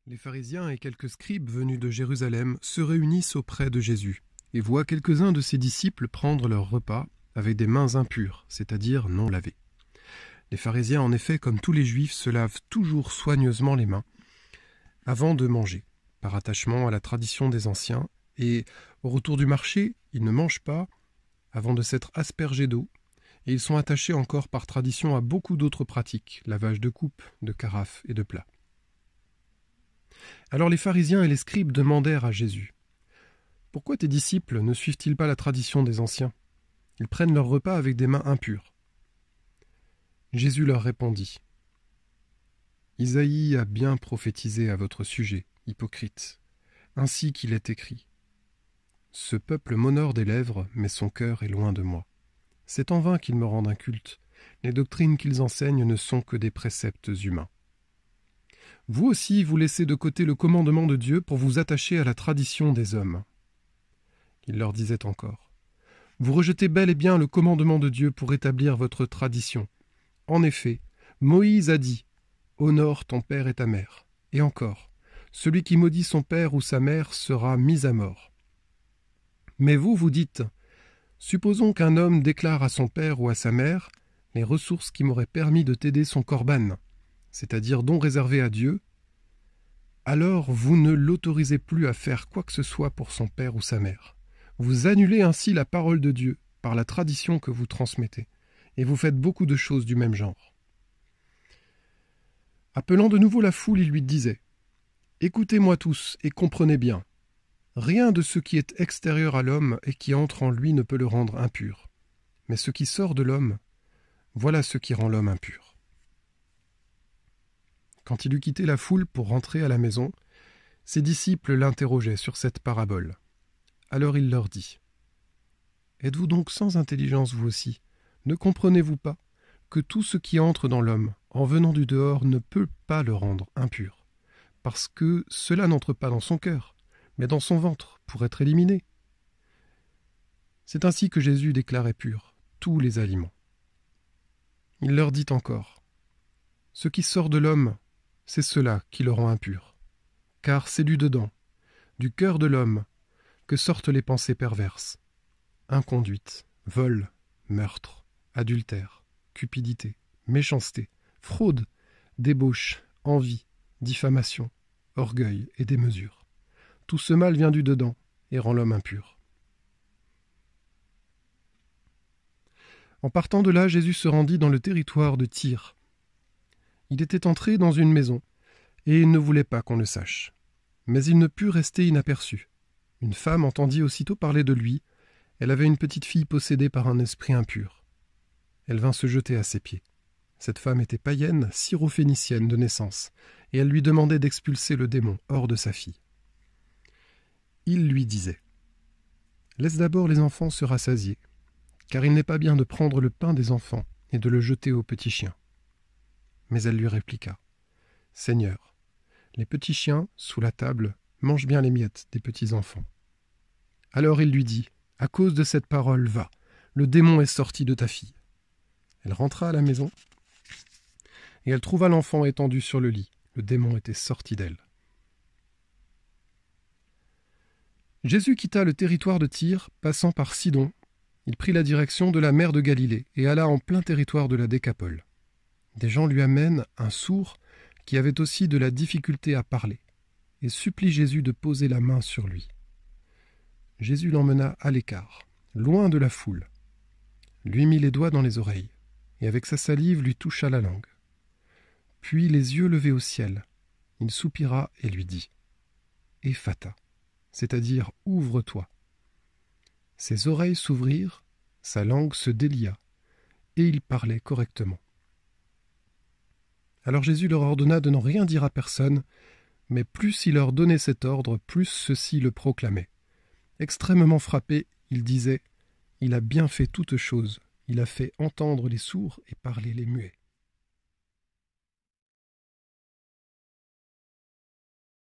Les pharisiens et quelques scribes venus de Jérusalem se réunissent auprès de Jésus et voient quelques-uns de ses disciples prendre leur repas avec des mains impures, c'est-à-dire non lavées. Les pharisiens, en effet, comme tous les juifs, se lavent toujours soigneusement les mains avant de manger, par attachement à la tradition des anciens, et au retour du marché, ils ne mangent pas avant de s'être aspergés d'eau, et ils sont attachés encore par tradition à beaucoup d'autres pratiques, lavage de coupes, de carafes et de plats. Alors les pharisiens et les scribes demandèrent à Jésus : « Pourquoi tes disciples ne suivent-ils pas la tradition des anciens ? Ils prennent leur repas avec des mains impures. » Jésus leur répondit : « Isaïe a bien prophétisé à votre sujet, hypocrite, ainsi qu'il est écrit. Ce peuple m'honore des lèvres, mais son cœur est loin de moi. C'est en vain qu'ils me rendent inculte. Les doctrines qu'ils enseignent ne sont que des préceptes humains. Vous aussi, vous laissez de côté le commandement de Dieu pour vous attacher à la tradition des hommes. » Il leur disait encore : « Vous rejetez bel et bien le commandement de Dieu pour établir votre tradition. En effet, Moïse a dit : Honore ton père et ta mère. Et encore, celui qui maudit son père ou sa mère sera mis à mort. Mais vous, vous dites : supposons qu'un homme déclare à son père ou à sa mère : les ressources qui m'auraient permis de t'aider sont corban, c'est-à-dire don réservé à Dieu. Alors vous ne l'autorisez plus à faire quoi que ce soit pour son père ou sa mère. Vous annulez ainsi la parole de Dieu par la tradition que vous transmettez, et vous faites beaucoup de choses du même genre. » Appelant de nouveau la foule, il lui disait : « Écoutez-moi tous et comprenez bien. Rien de ce qui est extérieur à l'homme et qui entre en lui ne peut le rendre impur. Mais ce qui sort de l'homme, voilà ce qui rend l'homme impur. » Quand il eut quitté la foule pour rentrer à la maison, ses disciples l'interrogeaient sur cette parabole. Alors il leur dit : « Êtes-vous donc sans intelligence vous aussi ? Ne comprenez-vous pas que tout ce qui entre dans l'homme, en venant du dehors, ne peut pas le rendre impur, parce que cela n'entre pas dans son cœur, mais dans son ventre, pour être éliminé. C'est ainsi que Jésus déclarait purs tous les aliments. Il leur dit encore : ce qui sort de l'homme, c'est cela qui le rend impur, car c'est du dedans, du cœur de l'homme, que sortent les pensées perverses, inconduite, vol, meurtre, adultère, cupidité, méchanceté, fraude, débauche, envie, diffamation, orgueil et démesure. Tout ce mal vient du dedans et rend l'homme impur. » En partant de là, Jésus se rendit dans le territoire de Tyr. Il était entré dans une maison, et il ne voulait pas qu'on le sache. Mais il ne put rester inaperçu. Une femme entendit aussitôt parler de lui. Elle avait une petite fille possédée par un esprit impur. Elle vint se jeter à ses pieds. Cette femme était païenne, syrophénicienne de naissance, et elle lui demandait d'expulser le démon hors de sa fille. Il lui disait : « Laisse d'abord les enfants se rassasier, car il n'est pas bien de prendre le pain des enfants et de le jeter aux petits chiens. » Mais elle lui répliqua : « Seigneur, les petits chiens, sous la table, mangent bien les miettes des petits enfants. » Alors il lui dit : « À cause de cette parole, va, le démon est sorti de ta fille. » Elle rentra à la maison, et elle trouva l'enfant étendu sur le lit. Le démon était sorti d'elle. Jésus quitta le territoire de Tyr, passant par Sidon. Il prit la direction de la mer de Galilée et alla en plein territoire de la Décapole. Des gens lui amènent un sourd qui avait aussi de la difficulté à parler et supplie Jésus de poser la main sur lui. Jésus l'emmena à l'écart, loin de la foule, lui mit les doigts dans les oreilles et avec sa salive lui toucha la langue. Puis, les yeux levés au ciel, il soupira et lui dit : « Ephata », c'est-à-dire « ouvre-toi ». Ses oreilles s'ouvrirent, sa langue se délia, et il parlait correctement. Alors Jésus leur ordonna de n'en rien dire à personne, mais plus il leur donnait cet ordre, plus ceux-ci le proclamaient. Extrêmement frappé, il disait : « Il a bien fait toutes choses, il a fait entendre les sourds et parler les muets. »